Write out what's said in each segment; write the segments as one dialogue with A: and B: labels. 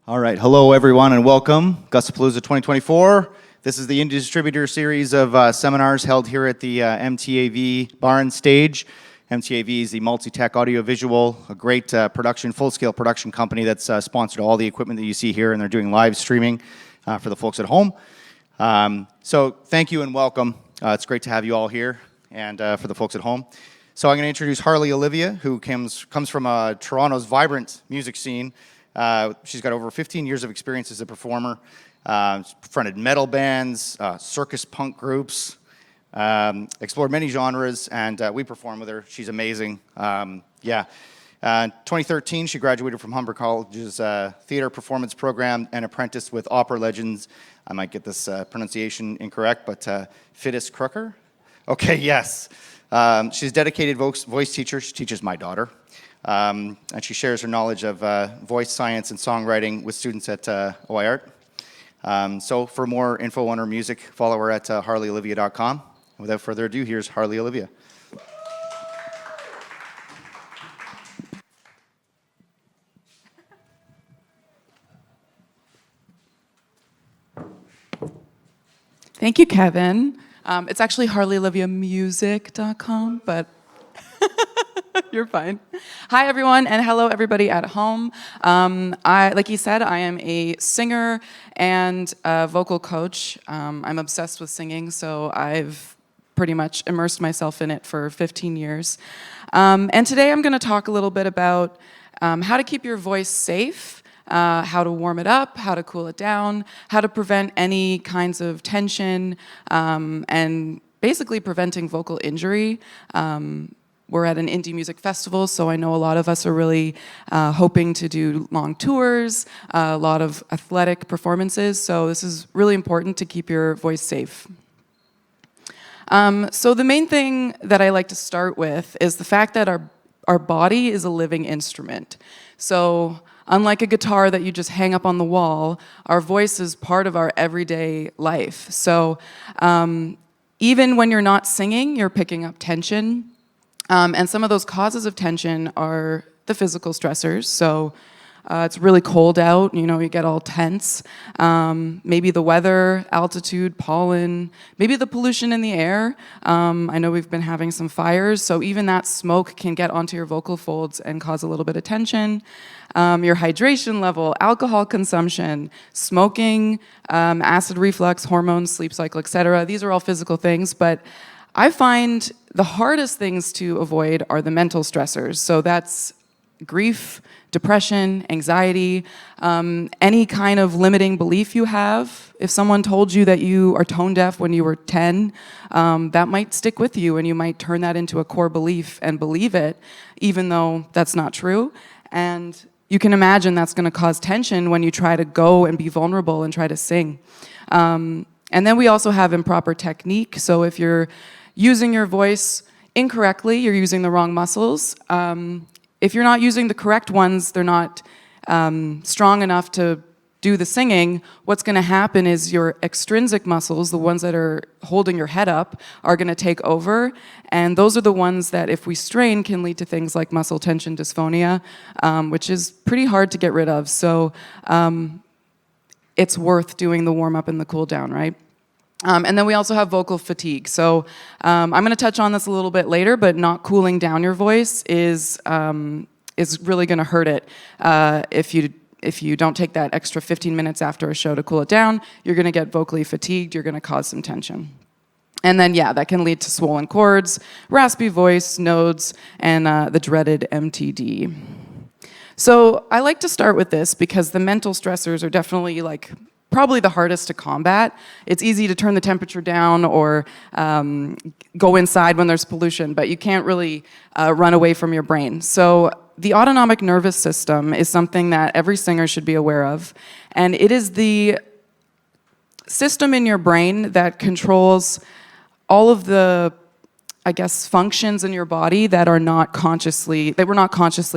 A: All right, hello everyone and welcome. Gussapolooza 2024. This is the Indie Distributor series of seminars held here at the MTAV Bar and Stage. MTAV is the Multi-Tech Audiovisual, a great full-scale production company that's sponsored all the equipment that you see here, and they're doing live streaming for the folks at home. So thank you and welcome. It's great to have you all here, and for the folks at home. So I'm going to introduce Harley Olivia, who comes from Toronto's vibrant music scene. She's got over 15 years of experience as a performer, fronted metal bands, circus punk groups, explored many genres, and we perform with her. She's amazing. 2013, she graduated from Humber College's theater performance program and apprenticed with opera legends. I might get this pronunciation incorrect, but Fittis Crooker? Okay, yes. She's a dedicated voice teacher. She teaches my daughter. And she shares her knowledge of voice science and songwriting with students at OIArt. So for more info on her music, follow her at harleyolivia.com. Without further ado, here's Harley Olivia.
B: Thank you, Kevin. It's actually harleyoliviamusic.com, but you're fine. Hi, everyone, and hello, everybody at home. Like he said, I am a singer and a vocal coach. I'm obsessed with singing, so I've pretty much immersed myself in it for 15 years. And today I'm going to talk a little bit about how to keep your voice safe, how to warm it up, how to cool it down, how to prevent any kinds of tension, and basically preventing vocal injury. We're at an indie music festival, so I know a lot of us are really hoping to do long tours, a lot of athletic performances, so this is really important to keep your voice safe. So the main thing that I like to start with is the fact that our body is a living instrument. So unlike a guitar that you just hang up on the wall, our voice is part of our everyday life. So even when you're not singing, you're picking up tension. And some of those causes of tension are the physical stressors. So it's really cold out, you get all tense. Maybe the weather, altitude, pollen, maybe the pollution in the air. I know we've been having some fires, so even that smoke can get onto your vocal folds and cause a little bit of tension. Your hydration level, alcohol consumption, smoking, acid reflux, hormones, sleep cycle, etc. These are all physical things, but I find the hardest things to avoid are the mental stressors. So that's grief, depression, anxiety, any kind of limiting belief you have. If someone told you that you are tone deaf when you were 10, that might stick with you and you might turn that into a core belief and believe it, even though that's not true. And you can imagine that's going to cause tension when you try to go and be vulnerable and try to sing. And then we also have improper technique. So if you're using your voice incorrectly, you're using the wrong muscles. If you're not using the correct ones, they're not strong enough to do the singing, what's going to happen is your extrinsic muscles, the ones that are holding your head up, are going to take over. And those are the ones that, if we strain, can lead to things like muscle tension dysphonia, which is pretty hard to get rid of. So it's worth doing the warm-up and the cool-down, right? And then we also have vocal fatigue. So I'm going to touch on this a little bit later, but not cooling down your voice is really going to hurt it. If you don't take that extra 15 minutes after a show to cool it down, you're going to get vocally fatigued. You're going to cause some tension. And then, that can lead to swollen cords, raspy voice, nodes, and the dreaded MTD. So I like to start with this because the mental stressors are definitely probably the hardest to combat. It's easy to turn the temperature down or go inside when there's pollution, but you can't really run away from your brain. So the autonomic nervous system is something that every singer should be aware of, and it is the system in your brain that controls all of the, functions in your body that we're not consciously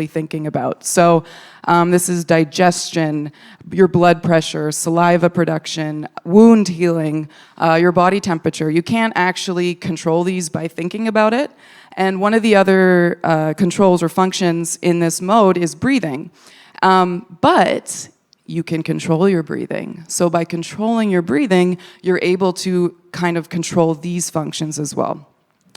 B: thinking about. So this is digestion, your blood pressure, saliva production, wound healing, your body temperature. You can't actually control these by thinking about it. And one of the other controls or functions in this mode is breathing. But you can control your breathing. So by controlling your breathing, you're able to kind of control these functions as well.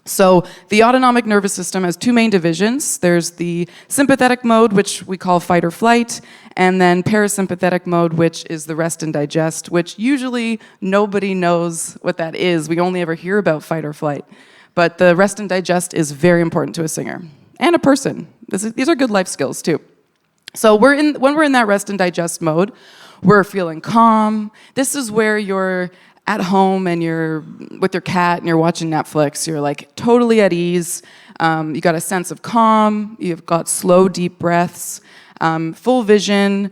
B: So the autonomic nervous system has two main divisions. There's the sympathetic mode, which we call fight or flight, and then parasympathetic mode, which is the rest and digest, which usually nobody knows what that is. We only ever hear about fight or flight. But the rest and digest is very important to a singer and a person. These are good life skills too. So when we're in that rest and digest mode, we're feeling calm. This is where you're at home and you're with your cat and you're watching Netflix. You're like totally at ease. You got a sense of calm. You've got slow, deep breaths, full vision,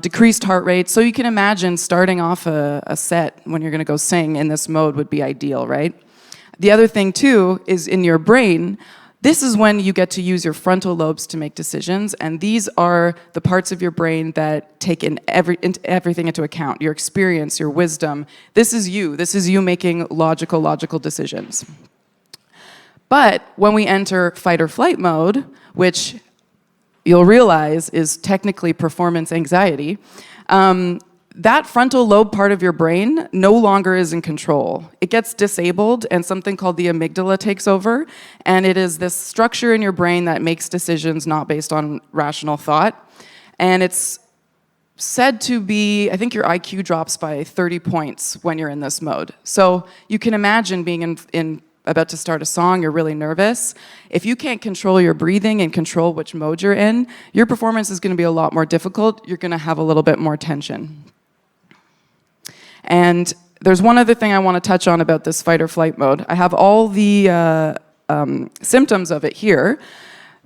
B: decreased heart rate. So you can imagine starting off a set when you're going to go sing in this mode would be ideal, right? The other thing too is in your brain. This is when you get to use your frontal lobes to make decisions, and these are the parts of your brain that take everything into account, your experience, your wisdom. This is you making logical decisions. But when we enter fight or flight mode, which you'll realize is technically performance anxiety, that frontal lobe part of your brain no longer is in control. It gets disabled and something called the amygdala takes over, and it is this structure in your brain that makes decisions not based on rational thought. And it's said to be, I think your IQ drops by 30 points when you're in this mode. So you can imagine being about to start a song, you're really nervous. If you can't control your breathing and control which mode you're in, your performance is going to be a lot more difficult. You're going to have a little bit more tension. And there's one other thing I want to touch on about this fight or flight mode. I have all the symptoms of it here,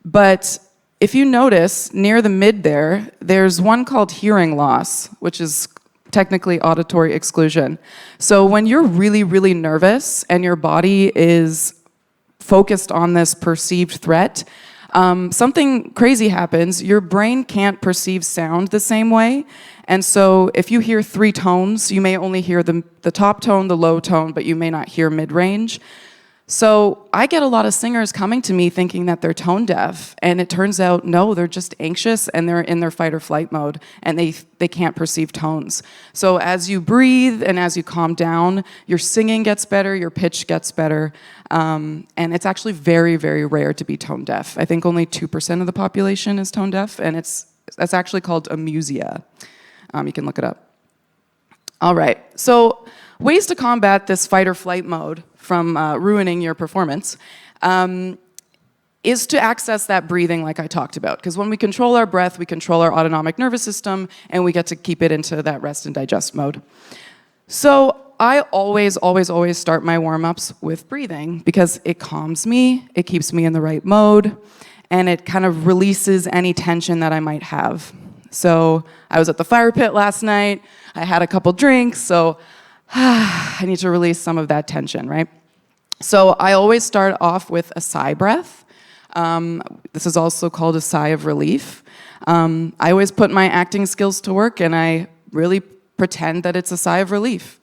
B: but if you notice near the mid there's one called hearing loss, which is technically auditory exclusion. So when you're really, really nervous and your body is focused on this perceived threat, something crazy happens. Your brain can't perceive sound the same way. And so if you hear 3 tones, you may only hear the top tone, the low tone, but you may not hear mid-range. So I get a lot of singers coming to me thinking that they're tone deaf, and it turns out, no, they're just anxious and they're in their fight or flight mode, and they can't perceive tones. So as you breathe and as you calm down, your singing gets better, your pitch gets better, and it's actually very, very rare to be tone deaf. I think only 2% of the population is tone deaf, and that's actually called amusia. You can look it up. All right, so ways to combat this fight or flight mode from ruining your performance is to access that breathing like I talked about. Because when we control our breath, we control our autonomic nervous system, and we get to keep it into that rest and digest mode. So I always start my warm-ups with breathing because it calms me, it keeps me in the right mode, and it kind of releases any tension that I might have. So I was at the fire pit last night, I had a couple drinks, so I need to release some of that tension, right? So I always start off with a sigh breath. This is also called a sigh of relief. I always put my acting skills to work, and I really pretend that it's a sigh of relief.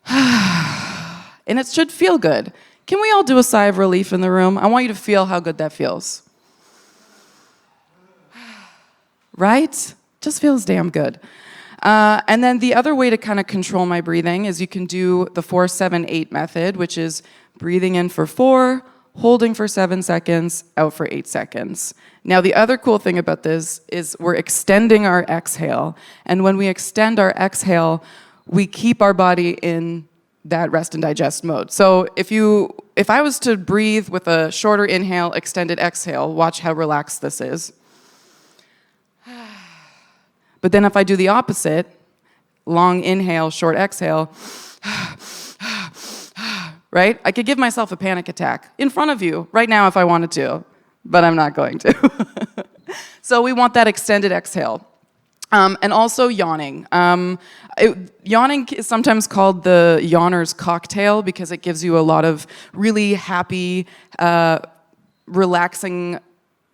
B: And it should feel good. Can we all do a sigh of relief in the room? I want you to feel how good that feels. Right? Just feels damn good. And then the other way to kind of control my breathing is you can do the 4-7-8 method, which is breathing in for 4, holding for 7 seconds, out for 8 seconds. Now, the other cool thing about this is we're extending our exhale. And when we extend our exhale, we keep our body in that rest and digest mode. So if I was to breathe with a shorter inhale, extended exhale, watch how relaxed this is. But then if I do the opposite, long inhale, short exhale, right? I could give myself a panic attack in front of you right now if I wanted to, but I'm not going to. So we want that extended exhale. And also yawning. Yawning is sometimes called the yawner's cocktail because it gives you a lot of really happy, relaxing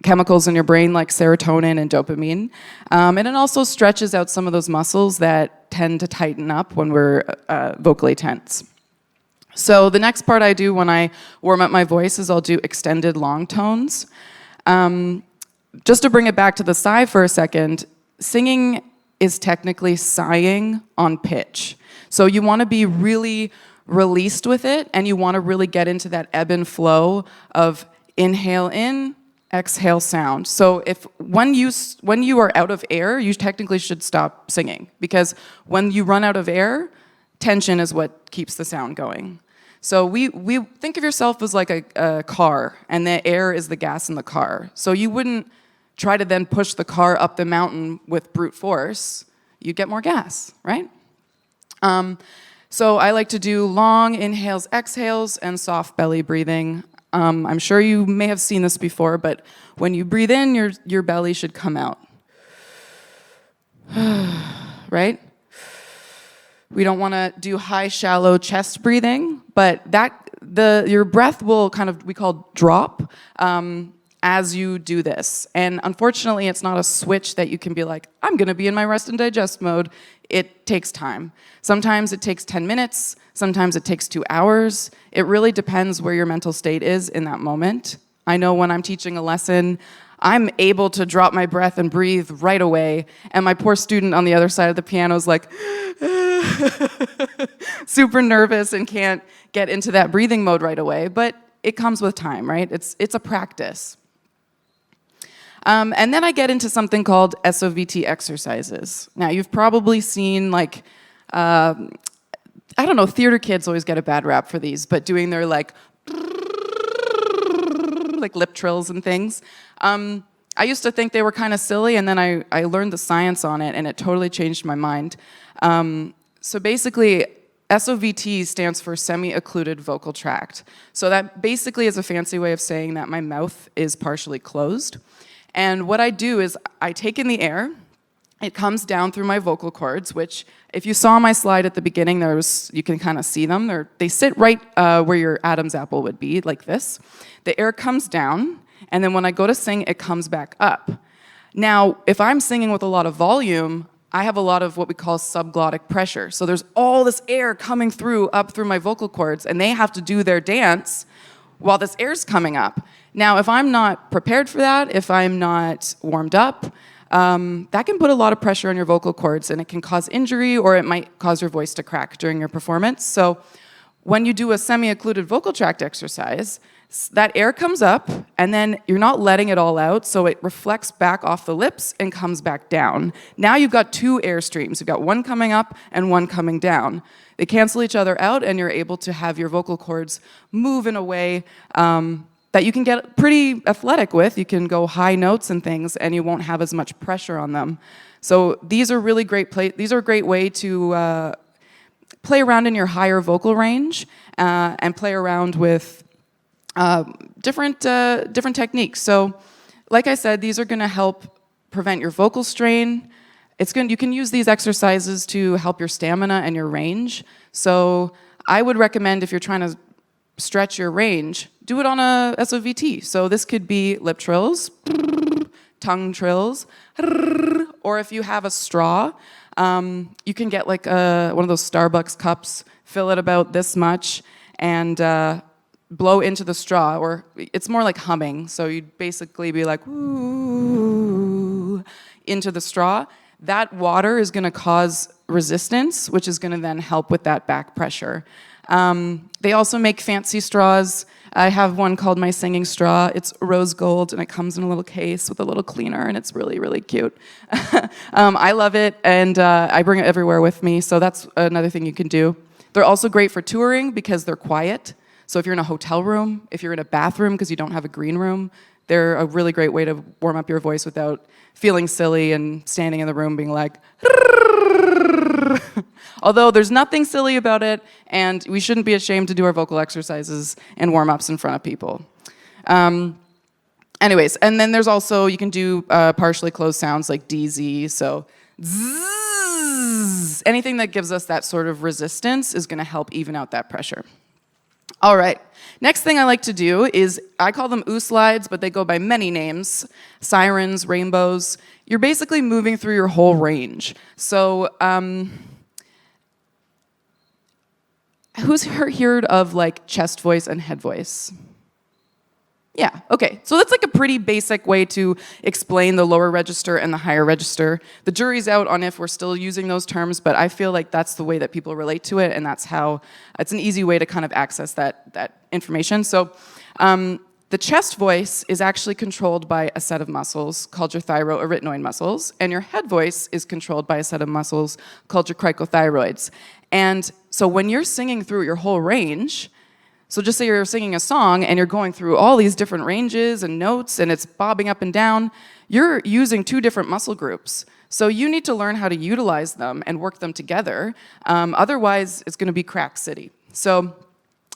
B: chemicals in your brain like serotonin and dopamine. And it also stretches out some of those muscles that tend to tighten up when we're vocally tense. So the next part I do when I warm up my voice is I'll do extended long tones. Just to bring it back to the sigh for a second, singing is technically sighing on pitch. So you want to be really released with it, and you want to really get into that ebb and flow of inhale in, exhale sound. So when you are out of air, you technically should stop singing, because when you run out of air, tension is what keeps the sound going. So we think of yourself as like a car, and the air is the gas in the car. So you wouldn't try to then push the car up the mountain with brute force. You'd get more gas, right? So I like to do long inhales, exhales, and soft belly breathing. I'm sure you may have seen this before, but when you breathe in, your belly should come out. Right? We don't want to do high, shallow chest breathing, but your breath will we call drop as you do this. And unfortunately, it's not a switch that you can be like, I'm going to be in my rest and digest mode. It takes time. Sometimes it takes 10 minutes. Sometimes it takes 2 hours. It really depends where your mental state is in that moment. I know when I'm teaching a lesson, I'm able to drop my breath and breathe right away. And my poor student on the other side of the piano is like, super nervous and can't get into that breathing mode right away. But it comes with time, right? It's a practice. And then I get into something called SOVT exercises. Now, you've probably seen I don't know, theater kids always get a bad rap for these, but doing their like lip trills and things. I used to think they were kind of silly, and then I learned the science on it, and it totally changed my mind. So basically, SOVT stands for semi-occluded vocal tract. So that basically is a fancy way of saying that my mouth is partially closed. And what I do is I take in the air, it comes down through my vocal cords, which if you saw my slide at the beginning, you can kind of see them. They sit right where your Adam's apple would be, like this. The air comes down, and then when I go to sing, it comes back up. Now, if I'm singing with a lot of volume, I have a lot of what we call subglottic pressure. So there's all this air coming up through my vocal cords, and they have to do their dance while this air's coming up. Now, if I'm not prepared for that, if I'm not warmed up, that can put a lot of pressure on your vocal cords, and it can cause injury, or it might cause your voice to crack during your performance. So when you do a semi-occluded vocal tract exercise, that air comes up, and then you're not letting it all out, so it reflects back off the lips and comes back down. Now you've got 2 air streams. You've got one coming up and one coming down. They cancel each other out, and you're able to have your vocal cords move in a way that you can get pretty athletic with. You can go high notes and things, and you won't have as much pressure on them. So these are really great. These are a great way to play around in your higher vocal range and play around with different techniques. So, like I said, these are going to help prevent your vocal strain. You can use these exercises to help your stamina and your range. So I would recommend, if you're trying to stretch your range, do it on a SOVT. So this could be lip trills, tongue trills, or if you have a straw, you can get like one of those Starbucks cups, fill it about this much, and blow into the straw, or it's more like humming. So you'd basically be like, ooh, into the straw. That water is going to cause resistance, which is going to then help with that back pressure. They also make fancy straws. I have one called my singing straw. It's rose gold, and it comes in a little case with a little cleaner, and it's really, really cute. I love it, and I bring it everywhere with me, so that's another thing you can do. They're also great for touring because they're quiet. So if you're in a hotel room, if you're in a bathroom because you don't have a green room, they're a really great way to warm up your voice without feeling silly and standing in the room being like, although there's nothing silly about it, and we shouldn't be ashamed to do our vocal exercises and warm-ups in front of people. Anyways, and then there's also, you can do partially closed sounds like DZ, so zzz. Anything that gives us that sort of resistance is going to help even out that pressure. All right, next thing I like to do is, I call them ooh slides, but they go by many names, sirens, rainbows. You're basically moving through your whole range. So, who's heard of like chest voice and head voice? Yeah, okay. So that's like a pretty basic way to explain the lower register and the higher register. The jury's out on if we're still using those terms, but I feel like that's the way that people relate to it, and that's how, it's an easy way to kind of access that information. So the chest voice is actually controlled by a set of muscles called your thyroarytenoid muscles, and your head voice is controlled by a set of muscles called your cricothyroids. And so when you're singing through your whole range, so just say you're singing a song and you're going through all these different ranges and notes and it's bobbing up and down, you're using two different muscle groups. So you need to learn how to utilize them and work them together. Otherwise, it's going to be crack city. So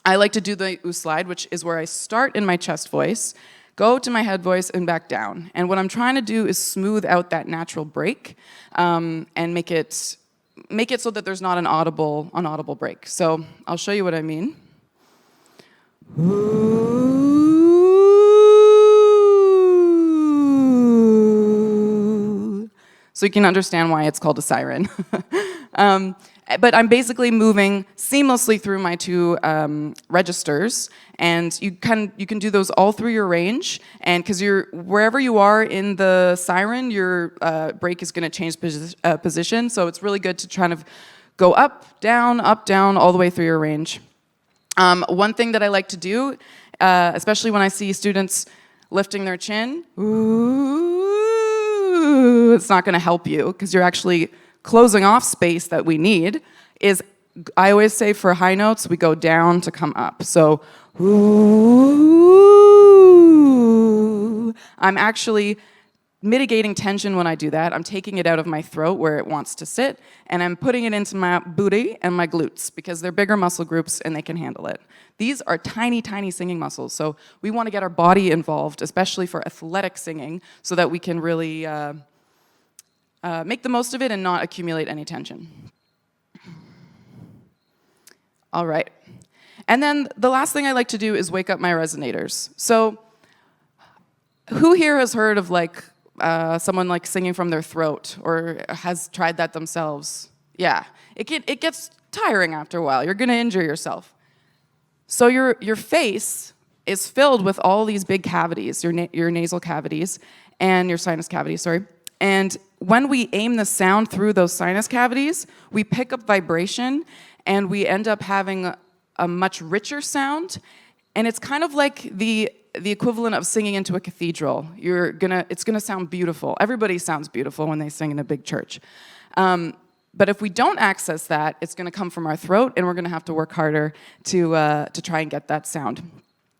B: I like to do the U slide, which is where I start in my chest voice, go to my head voice, and back down. And what I'm trying to do is smooth out that natural break and make it so that there's not an audible break. So I'll show you what I mean. So you can understand why it's called a siren. But I'm basically moving seamlessly through my two registers, and you can do those all through your range. And because wherever you are in the siren, your break is going to change position. So it's really good to try to go up, down, all the way through your range. One thing that I like to do, especially when I see students lifting their chin, ooh, it's not going to help you because you're actually closing off space that we need. I always say for high notes, we go down to come up. So, ooh, I'm actually mitigating tension when I do that. I'm taking it out of my throat where it wants to sit, and I'm putting it into my booty and my glutes because they're bigger muscle groups and they can handle it. These are tiny, tiny singing muscles, so we want to get our body involved, especially for athletic singing, so that we can really make the most of it and not accumulate any tension. All right. And then the last thing I like to do is wake up my resonators. So who here has heard of someone like singing from their throat or has tried that themselves? Yeah, it gets tiring after a while. You're going to injure yourself. So your face is filled with all these big cavities, your nasal cavities and your sinus cavities, sorry. And when we aim the sound through those sinus cavities, we pick up vibration and we end up having a much richer sound. And it's kind of like the equivalent of singing into a cathedral. It's gonna sound beautiful. Everybody sounds beautiful when they sing in a big church. But if we don't access that, it's gonna come from our throat, and we're gonna have to work harder to try and get that sound.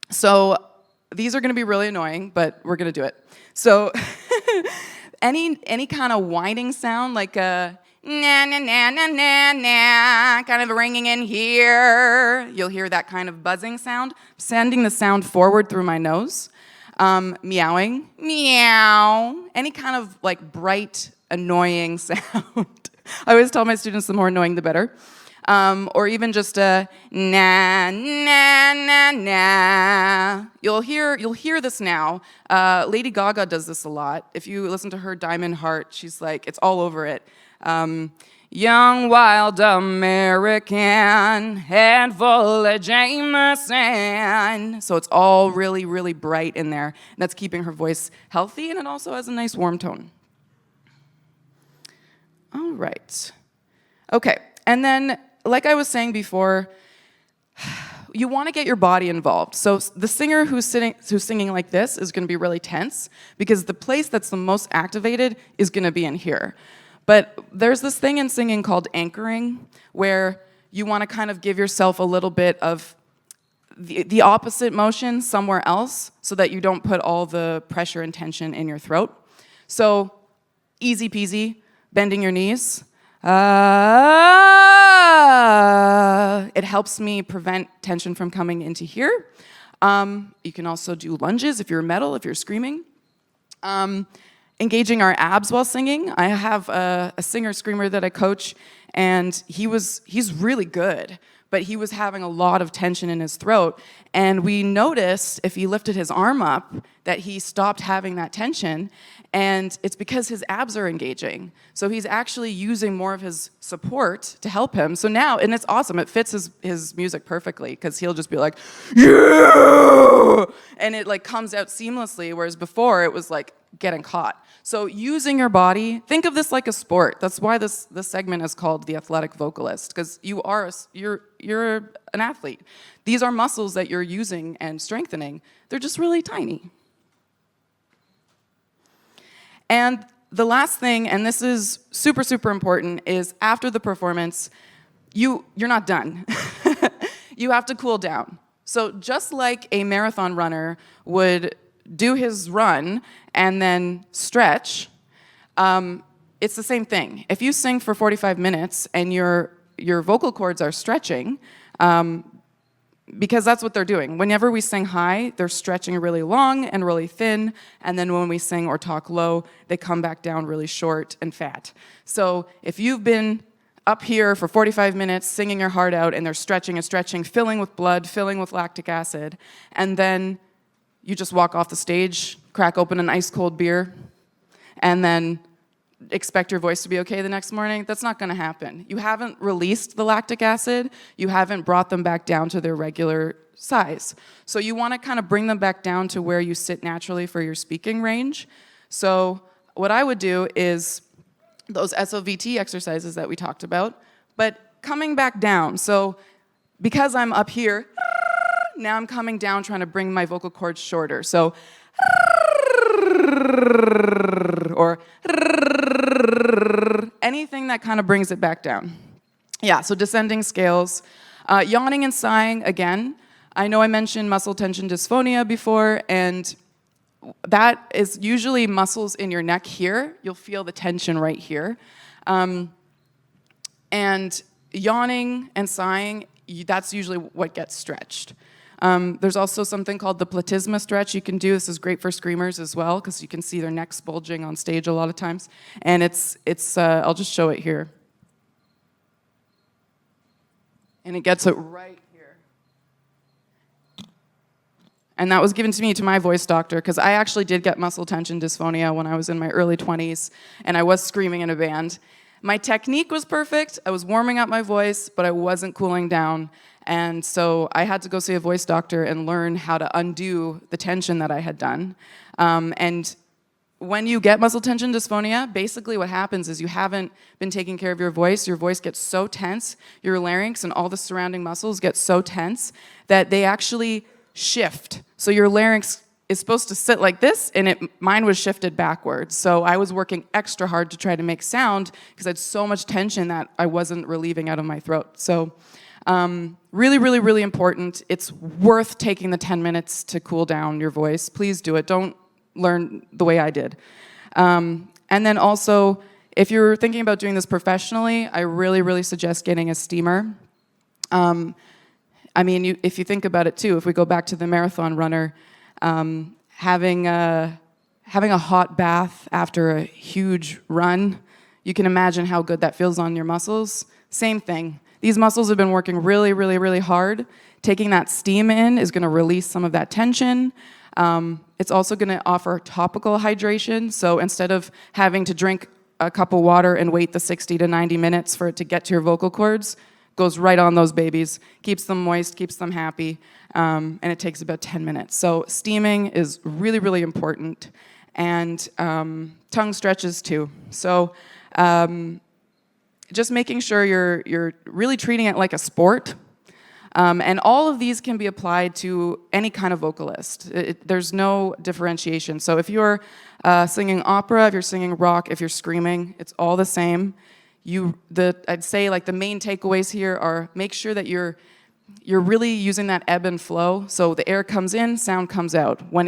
B: So these are gonna be really annoying, but we're gonna do it. So any kind of whining sound, like a na na na na na na, kind of ringing in here. You'll hear that kind of buzzing sound. Sending the sound forward through my nose. Meowing, meow. Any kind of like bright, annoying sound. I always tell my students the more annoying, the better. Or even just a na na na na. You'll hear this now. Lady Gaga does this a lot. If you listen to her Diamond Heart, she's like, it's all over it. Young, wild American, head full of Jameson. So it's all really, really bright in there. And that's keeping her voice healthy, and it also has a nice warm tone. All right. Okay, and then, like I was saying before, you want to get your body involved. So the singer who's singing like this is going to be really tense because the place that's the most activated is going to be in here. But there's this thing in singing called anchoring, where you want to kind of give yourself a little bit of the opposite motion somewhere else so that you don't put all the pressure and tension in your throat. So easy peasy, bending your knees. It helps me prevent tension from coming into here. You can also do lunges if you're metal, if you're screaming. Engaging our abs while singing. I have a singer-screamer that I coach, and he's really good, but he was having a lot of tension in his throat. And we noticed if he lifted his arm up that he stopped having that tension, and it's because his abs are engaging. So he's actually using more of his support to help him. So now, and it's awesome, it fits his music perfectly, because he'll just be like, yeah! And it like comes out seamlessly, whereas before it was like getting caught. So using your body, think of this like a sport. That's why this segment is called the athletic vocalist, because you're an athlete. These are muscles that you're using and strengthening. They're just really tiny. And the last thing, and this is super, super important, is after the performance, you're not done. You have to cool down. So just like a marathon runner would do his run and then stretch, it's the same thing. If you sing for 45 minutes and your vocal cords are stretching, because that's what they're doing. Whenever we sing high, they're stretching really long and really thin, and then when we sing or talk low, they come back down really short and fat. So if you've been up here for 45 minutes singing your heart out and they're stretching and stretching, filling with blood, filling with lactic acid, and then you just walk off the stage, crack open an ice cold beer, and then expect your voice to be okay the next morning, that's not going to happen. You haven't released the lactic acid, you haven't brought them back down to their regular size. So you want to kind of bring them back down to where you sit naturally for your speaking range. So what I would do is those SOVT exercises that we talked about, but coming back down. So because I'm up here, now I'm coming down trying to bring my vocal cords shorter. So, or anything that kind of brings it back down. Yeah, so descending scales. Yawning and sighing, again. I know I mentioned muscle tension dysphonia before, and that is usually muscles in your neck here. You'll feel the tension right here. And yawning and sighing, that's usually what gets stretched. There's also something called the platysma stretch you can do. This is great for screamers as well, because you can see their necks bulging on stage a lot of times. And it's I'll just show it here. And it gets it right here. And that was given to me to my voice doctor, because I actually did get muscle tension dysphonia when I was in my early 20s, and I was screaming in a band. My technique was perfect. I was warming up my voice, but I wasn't cooling down. And so I had to go see a voice doctor and learn how to undo the tension that I had done. And when you get muscle tension dysphonia, basically what happens is you haven't been taking care of your voice gets so tense, your larynx and all the surrounding muscles get so tense that they actually shift. So your larynx is supposed to sit like this, and mine was shifted backwards. So I was working extra hard to try to make sound because I had so much tension that I wasn't relieving out of my throat. So really, really, really important. It's worth taking the 10 minutes to cool down your voice. Please do it. Don't learn the way I did. And then also, if you're thinking about doing this professionally, I really, really suggest getting a steamer. I mean, if you think about it too, if we go back to the marathon runner, having a hot bath after a huge run, you can imagine how good that feels on your muscles. Same thing. These muscles have been working really, really, really hard. Taking that steam in is going to release some of that tension. It's also going to offer topical hydration. So instead of having to drink a cup of water and wait the 60 to 90 minutes for it to get to your vocal cords, goes right on those babies, keeps them moist, keeps them happy, and it takes about 10 minutes. So steaming is really, really important, and tongue stretches too. So just making sure you're really treating it like a sport, and all of these can be applied to any kind of vocalist. There's no differentiation. So if you're singing opera, if you're singing rock, if you're screaming, it's all the same. I'd say like the main takeaways here are make sure that you're really using that ebb and flow. So the air comes in, sound comes out. When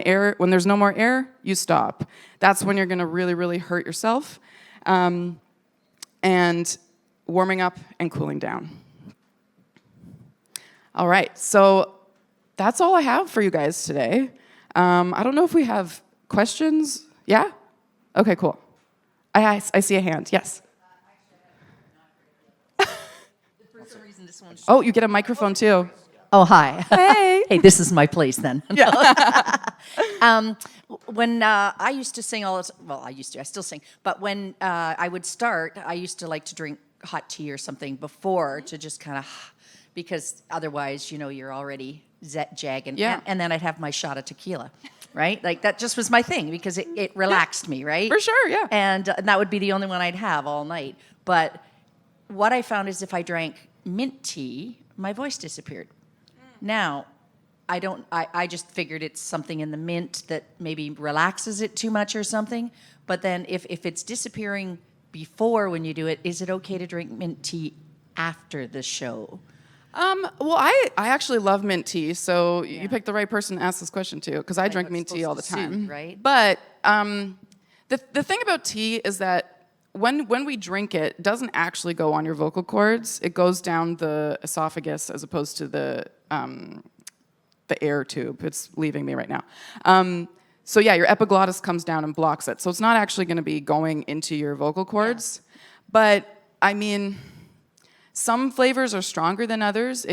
B: there's no more air, you stop. That's when you're going to really, really hurt yourself. And warming up and cooling down. All right, so that's all I have for you guys today. I don't know if we have questions. Yeah? Okay, cool. I see a hand. Yes.
C: this one's...
B: Oh, you get a microphone too.
C: Oh, hi.
B: Hey.
C: Hey, this is my place then.
B: Yeah.
C: When I used to sing I still sing, but when I would start, I used to like to drink hot tea or something before to just kind of, because otherwise, you're already jagging.
B: Yeah.
C: And then I'd have my shot of tequila, right? Like that just was my thing because it relaxed me, right?
B: For sure, yeah.
C: And that would be the only one I'd have all night. But what I found is if I drank mint tea, my voice disappeared. Now, I just figured it's something in the mint that maybe relaxes it too much or something. But then if it's disappearing before when you do it, is it okay to drink mint tea after the show?
B: Well, I actually love mint tea, so you picked the right person to ask this question to, because I drink mint tea all the time.
C: Soothe, right?
B: But the thing about tea is that when we drink it, it doesn't actually go on your vocal cords. It goes down the esophagus as opposed to the air tube. It's leaving me right now. So yeah, your epiglottis comes down and blocks it. So it's not actually going to be going into your vocal cords. Yeah. But I mean, some flavors are stronger than others.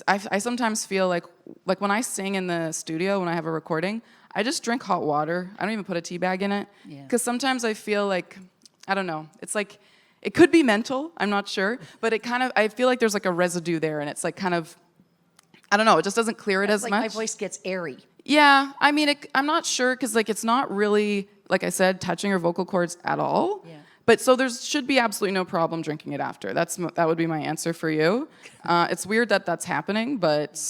B: I sometimes feel like when I sing in the studio, when I have a recording, I just drink hot water. I don't even put a tea bag in it. Because sometimes I feel like, I don't know, it's like, it could be mental, I'm not sure, but I feel like there's like a residue there, and it's like kind of, I don't know, it just doesn't clear it as
C: like
B: much.
C: My voice gets airy.
B: Yeah, I mean, I'm not sure, because like it's not really, like I said, touching your vocal cords at all. Yeah. But so there should be absolutely no problem drinking it after. That would be my answer for you. It's weird that that's happening, but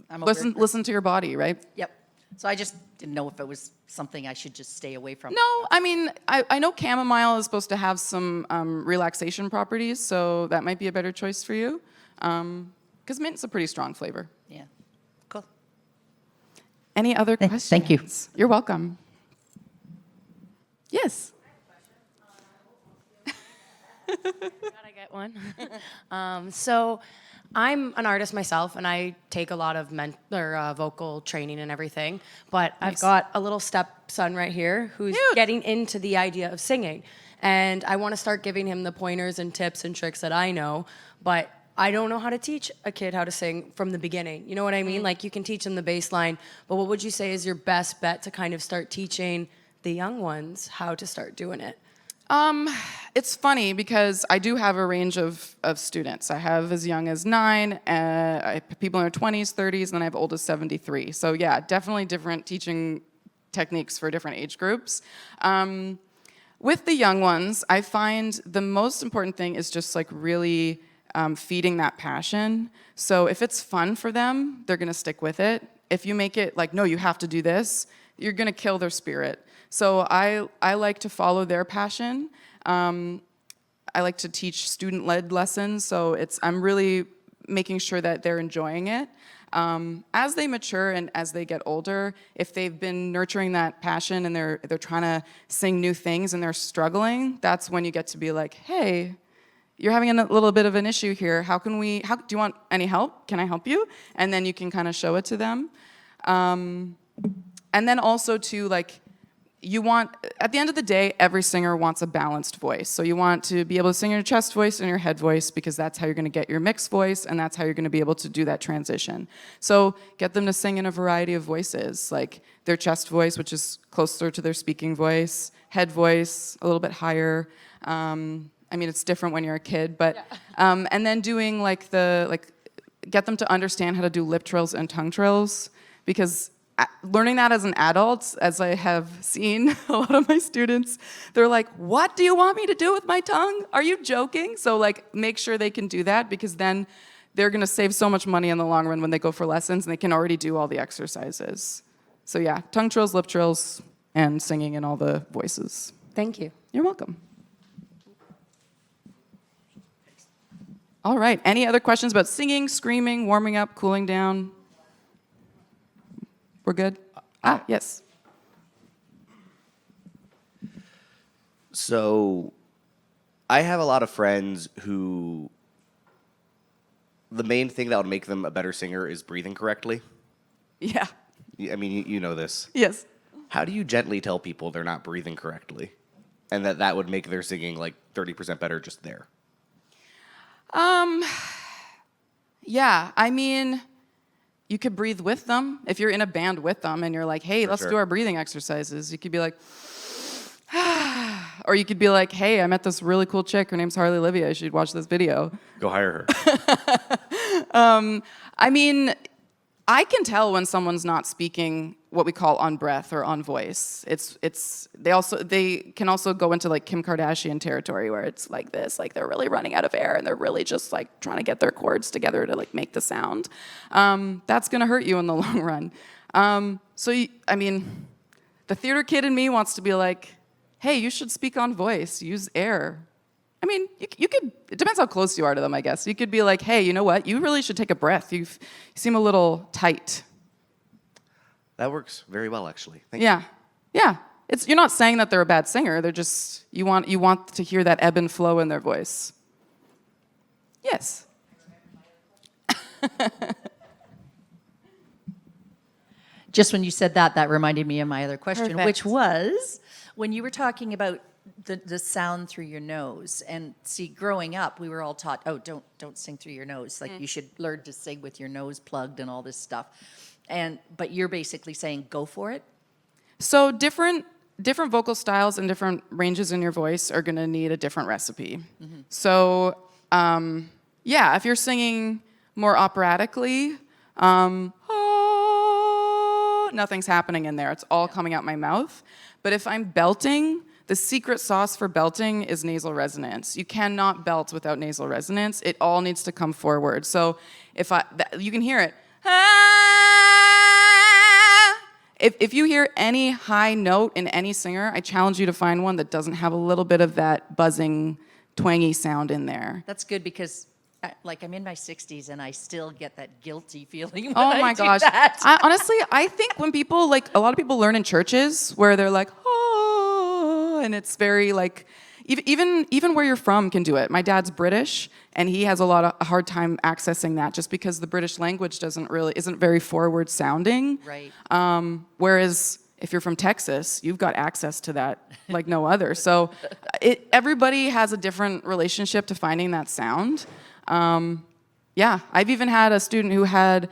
B: listen to your body, right?
C: Yep. So I just didn't know if it was something I should just stay away from.
B: No, I mean, I know chamomile is supposed to have some relaxation properties, so that might be a better choice for you. Because mint's a pretty strong flavor.
C: Yeah. Cool.
B: Any other questions?
C: Thank you.
B: You're welcome. Yes.
D: Gotta get one. So I'm an artist myself, and I take a lot of vocal training and everything. But
B: Nice.
D: I've got a little stepson right here who's
B: Cute.
D: getting into the idea of singing. And I want to start giving him the pointers and tips and tricks that I know. But I don't know how to teach a kid how to sing from the beginning. You know what I mean? Like, you can teach them the bass line, but what would you say is your best bet to kind of start teaching the young ones how to start doing it?
B: It's funny because I do have a range of students. I have as young as 9, people in their 20s, 30s, and then I have old as 73. So yeah, definitely different teaching techniques for different age groups. With the young ones, I find the most important thing is just like really feeding that passion. So if it's fun for them, they're gonna stick with it. If you make it like, no, you have to do this, you're gonna kill their spirit. So I like to follow their passion. I like to teach student-led lessons, so I'm really making sure that they're enjoying it. As they mature and as they get older, if they've been nurturing that passion and they're trying to sing new things and they're struggling, that's when you get to be like, hey, you're having a little bit of an issue here. Do you want any help? Can I help you? And then you can kind of show it to them. And then also to like, at the end of the day, every singer wants a balanced voice. So you want to be able to sing your chest voice and your head voice because that's how you're going to get your mixed voice and that's how you're going to be able to do that transition. So get them to sing in a variety of voices, like their chest voice, which is closer to their speaking voice, head voice, a little bit higher. I mean, it's different when you're a kid, but and then doing get them to understand how to do lip trills and tongue trills, because learning that as an adult, as I have seen a lot of my students, they're like, what do you want me to do with my tongue? Are you joking? So like, make sure they can do that, because then they're gonna save so much money in the long run when they go for lessons and they can already do all the exercises. So yeah, tongue trills, lip trills, and singing in all the voices.
D: Thank you.
B: You're welcome. All right, any other questions about singing, screaming, warming up, cooling down? We're good? Yes.
E: So I have a lot of friends who the main thing that would make them a better singer is breathing correctly.
B: Yeah.
E: I mean, you know this.
B: Yes.
E: How do you gently tell people they're not breathing correctly and that would make their singing like 30% better just there?
B: Yeah, I mean, you could breathe with them. If you're in a band with them and you're like, hey, let's
E: sure.
B: do our breathing exercises, you could be like, or you could be like, hey, I met this really cool chick. Her name's Harley, Olivia. You should watch this video.
E: Go hire her.
B: I mean, I can tell when someone's not speaking what we call on breath or on voice. They can also go into like Kim Kardashian territory where it's like this, like they're really running out of air and they're really just like trying to get their chords together to like make the sound. That's gonna hurt you in the long run. I mean, the theater kid in me wants to be like, hey, you should speak on voice, use air. I mean, you could, it depends how close you are to them, I guess. You could be like, hey, you know what? You really should take a breath. You seem a little tight.
E: That works very well, actually. Thank you.
B: Yeah. Yeah. You're not saying that they're a bad singer. They're just, you want to hear that ebb and flow in their voice. Yes.
C: Just when you said that, that reminded me of my other question,
B: Perfect.
C: which was when you were talking about the sound through your nose. And see, growing up, we were all taught, oh, don't sing through your nose. Like you should learn to sing with your nose plugged and all this stuff. But you're basically saying go for it.
B: So different vocal styles and different ranges in your voice are going to need a different recipe. Mm-hmm. So yeah, if you're singing more operatically, nothing's happening in there. It's all coming out my mouth. But if I'm belting, the secret sauce for belting is nasal resonance. You cannot belt without nasal resonance. It all needs to come forward. So you can hear it. If you hear any high note in any singer, I challenge you to find one that doesn't have a little bit of that buzzing, twangy sound in there.
C: That's good because I'm in my 60s and I still get that guilty feeling when
B: Oh my
C: I do
B: gosh.
C: that.
B: Honestly, I think when people, like, a lot of people learn in churches where they're like, oh, and it's very like, even where you're from can do it. My dad's British, and he has a hard time accessing that just because the British language isn't very forward sounding.
C: Right.
B: Whereas if you're from Texas, you've got access to that like no other. So everybody has a different relationship to finding that sound. Yeah, I've even had a student who had,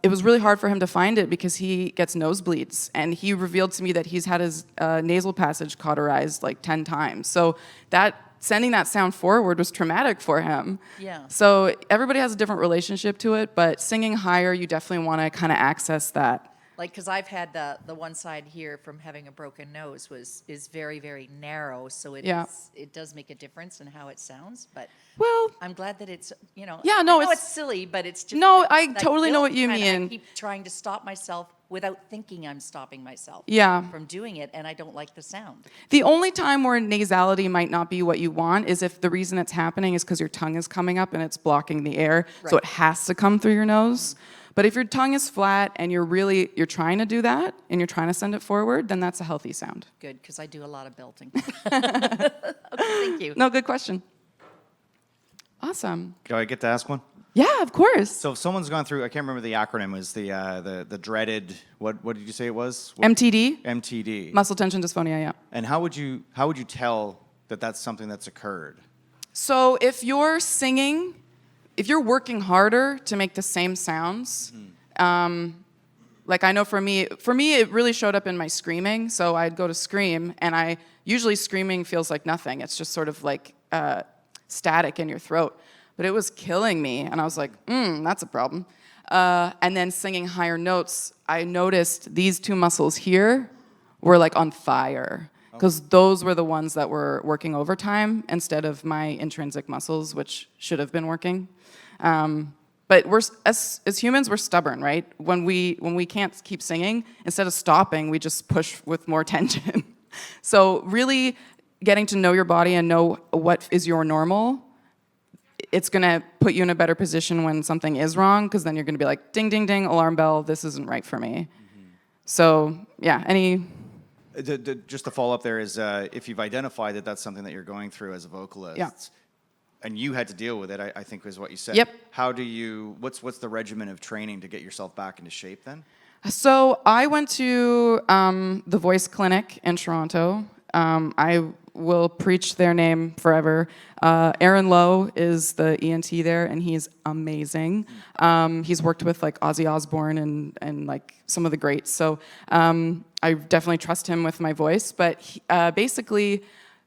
B: it was really hard for him to find it because he gets nosebleeds, and he revealed to me that he's had his nasal passage cauterized like 10 times. So sending that sound forward was traumatic for him.
C: Yeah.
B: So everybody has a different relationship to it, but singing higher, you definitely want to kind of access that.
C: Like, because I've had the one side here from having a broken nose is very, very narrow, so it does make a difference in how it sounds. But
B: Well,
C: I'm glad that it's
B: Yeah,
C: I
B: no,
C: know
B: it's-
C: it's silly, but it's just
B: No,
C: that-
B: I
C: that
B: totally know
C: guilt
B: what you
C: kinda,
B: mean.
C: I keep trying to stop myself without thinking I'm stopping myself.
B: Yeah.
C: From doing it, and I don't like the sound.
B: the only time where nasality might not be what you want is if the reason it's happening is because your tongue is coming up and it's blocking the air, so
C: Right.
B: it has to come through your nose. But if your tongue is flat and you're trying to do that and you're trying to send it forward, then that's a healthy sound.
C: Good, because I do a lot of belting. Okay, thank you.
B: No, good question. Awesome.
A: Do I get to ask one?
B: Yeah, of course.
A: So if someone's gone through, I can't remember the acronym, was the dreaded, what did you say it was?
B: MTD,
A: MTD.
B: muscle tension dysphonia, yeah.
A: And how would you tell that that's something that's occurred?
B: So if you're working harder to make the same sounds, like I know for me, it really showed up in my screaming. So I'd go to scream, and usually screaming feels like nothing. It's just sort of like static in your throat. But it was killing me, and I was like, that's a problem. And then singing higher notes, I noticed these two muscles here were like on fire, because those were the ones that were working overtime instead of my intrinsic muscles, which should have been working. But as humans, we're stubborn, right? When we can't keep singing, instead of stopping, we just push with more tension. So really getting to know your body and know what is your normal, it's gonna put you in a better position when something is wrong, because then you're gonna be like, ding, ding, ding, alarm bell, this isn't right for me. So yeah,
A: Just to follow up there is, if you've identified that that's something that you're going through as a vocalist,
B: Yeah.
A: and you had to deal with it, I think is what you said.
B: Yep.
A: How do you, what's the regimen of training to get yourself back into shape then?
B: So I went to the Voice Clinic in Toronto. I will preach their name forever. Aaron Lowe is the ENT there, and he's amazing. He's worked with like Ozzy Osbourne and like some of the greats. So I definitely trust him with my voice. But basically,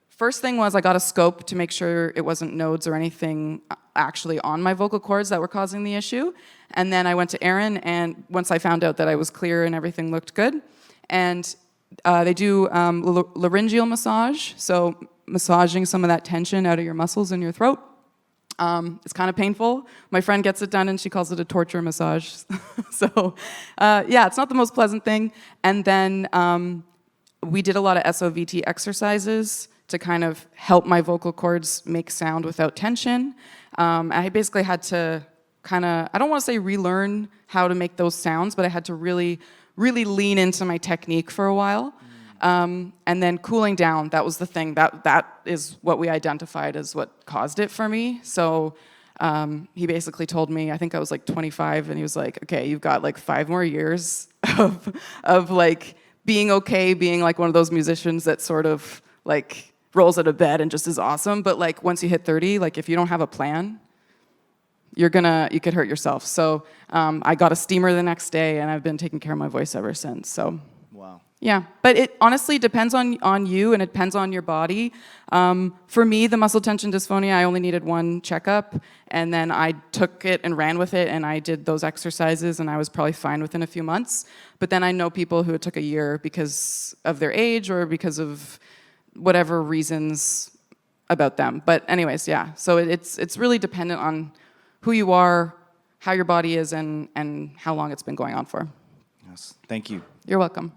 B: first thing was I got a scope to make sure it wasn't nodes or anything actually on my vocal cords that were causing the issue. And then I went to Aaron, and once I found out that I was clear and everything looked good, and they do laryngeal massage, so massaging some of that tension out of your muscles in your throat. It's kind of painful. My friend gets it done, and she calls it a torture massage. So, yeah, it's not the most pleasant thing. And then we did a lot of SOVT exercises to kind of help my vocal cords make sound without tension. I basically had to kind of, I don't want to say relearn how to make those sounds, but I had to really lean into my technique for a while. And then cooling down, that was the thing. That is what we identified as what caused it for me. So he basically told me, I think I was like 25, and he was like, okay, you've got like 5 more years of like being okay, being like one of those musicians that sort of like rolls out of bed and just is awesome. But like once you hit 30, like if you don't have a plan, you could hurt yourself. So I got a steamer the next day, and I've been taking care of my voice ever since. So
A: Wow.
B: yeah, but it honestly depends on you, and it depends on your body. For me, the muscle tension dysphonia, I only needed 1 checkup, and then I took it and ran with it, and I did those exercises, and I was probably fine within a few months. But then I know people who it took a year because of their age or because of whatever reasons about them. But anyways, yeah, so it's really dependent on who you are, how your body is, and how long it's been going on for.
A: Yes. Thank you.
B: You're welcome.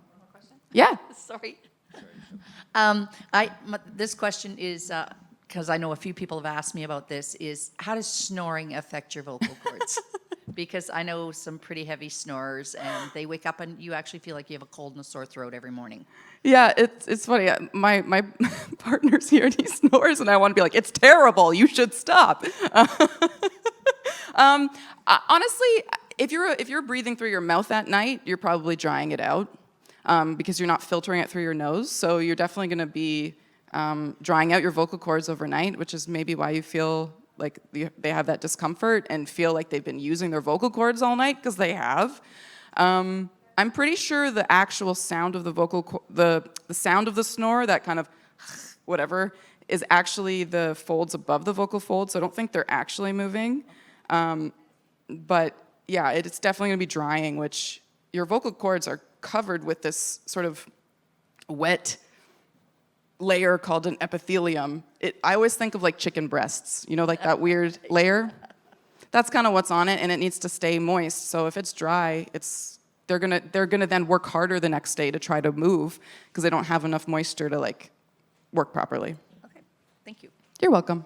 B: Yeah.
C: Sorry. This question is, because I know a few people have asked me about this, is how does snoring affect your vocal cords? Because I know some pretty heavy snorers, and they wake up and you actually feel like you have a cold and a sore throat every morning.
B: Yeah, it's funny. My partner's here and he snores, and I want to be like, it's terrible. You should stop. Honestly, if you're breathing through your mouth at night, you're probably drying it out because you're not filtering it through your nose. So you're definitely going to be drying out your vocal cords overnight, which is maybe why you feel like they have that discomfort and feel like they've been using their vocal cords all night, because they have. I'm pretty sure the actual sound of the sound of the snore, that kind of whatever, is actually the folds above the vocal folds. So I don't think they're actually moving. But yeah, it's definitely going to be drying, which your vocal cords are covered with this sort of wet layer called an epithelium. I always think of like chicken breasts, like that weird layer. That's kind of what's on it, and it needs to stay moist. So if it's dry, they're gonna then work harder the next day to try to move because they don't have enough moisture to like work properly.
C: Okay, thank you.
B: You're welcome.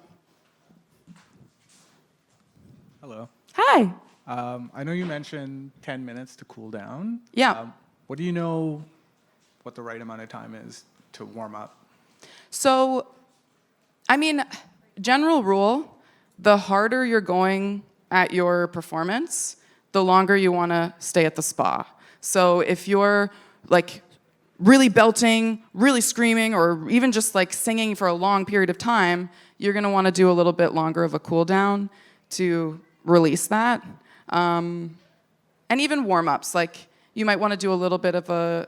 F: Hello.
B: Hi.
F: I know you mentioned 10 minutes to cool down.
B: Yeah.
F: What do you know what the right amount of time is to warm up?
B: So, I mean, general rule, the harder you're going at your performance, the longer you want to stay at the spa. So if you're like really belting, really screaming, or even just like singing for a long period of time, you're going to want to do a little bit longer of a cool down to release that. And even warm-ups, like you might want to do a little bit of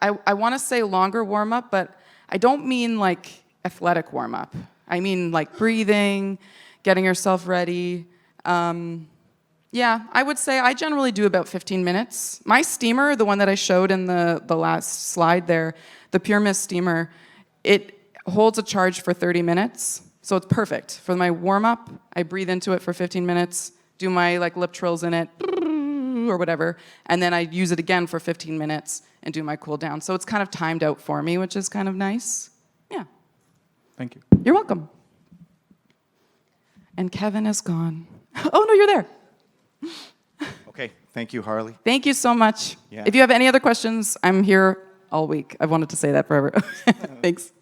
B: I want to say longer warm-up, but I don't mean like athletic warm-up. I mean like breathing, getting yourself ready. Yeah, I would say I generally do about 15 minutes. My steamer, the one that I showed in the last slide there, the Pure Mist steamer, it holds a charge for 30 minutes. So it's perfect. For my warm-up, I breathe into it for 15 minutes, do my like lip trills in it, or whatever, and then I use it again for 15 minutes and do my cool down. So it's kind of timed out for me, which is kind of nice. Yeah.
F: Thank you.
B: You're welcome. And Kevin is gone. Oh, no, you're there.
A: Okay. Thank you, Harley.
B: Thank you so much.
A: Yeah.
B: If you have any other questions, I'm here all week. I've wanted to say that forever. Thanks.